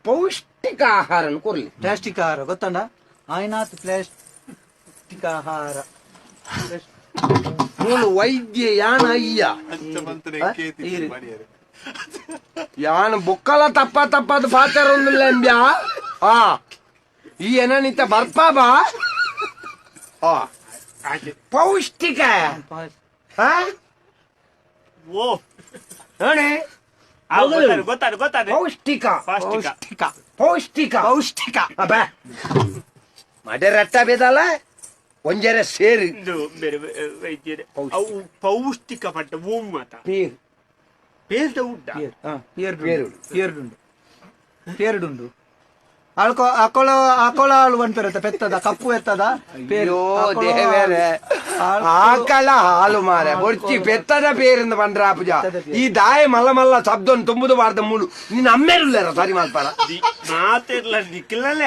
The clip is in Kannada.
ಪೌಷ್ಟಿಕ ಆಹಾರ ಕೊರ್ಲಿ. ಪ್ಲಾಸ್ಟಿಕ್ ಆಹಾರ ಗೊತ್ತಂಡ ಆಯ್ನಾತ್ ಪ್ಲಾಸ್ಟಿಕ್ ಆಹಾರ ಮೂಲು ವೈದ್ಯ ಯಾನ ಅಯ್ಯ ಯಾನ ಬೊಕ್ಕಲ ತಪ್ಪದ ಪಾತ್ರ ಒಂದಿಲ್ಲ ಈ ಏನನಿತ ಬರ್ಪಾಬಾ ಪೌಷ್ಟಿಕ ಪೌಷ್ಟಿಕ ಪೌಷ್ಟಿಕ ಮಡೆ ರಟ್ಟ ಬೇದಲ್ಲ ಒಂಜರ ಸೇರಿ ಪೌಷ್ಟಿಕ ಪಟ್ಟ ಮಾತ పేరు పేరుడు అకోళాలు పంపారు పెద్దద కప్పు ఎత్తద పేరు ఆకల హాలు మారే పొడిచి పెద్దద పేరు పండ్రా పూజ ఈ దాయ మల్ల శబ్దం 9 వార్త 3 నిన్ను అమ్మేరు లేరా సరి మాల్పారా మాతేర్ల నిఖిలలే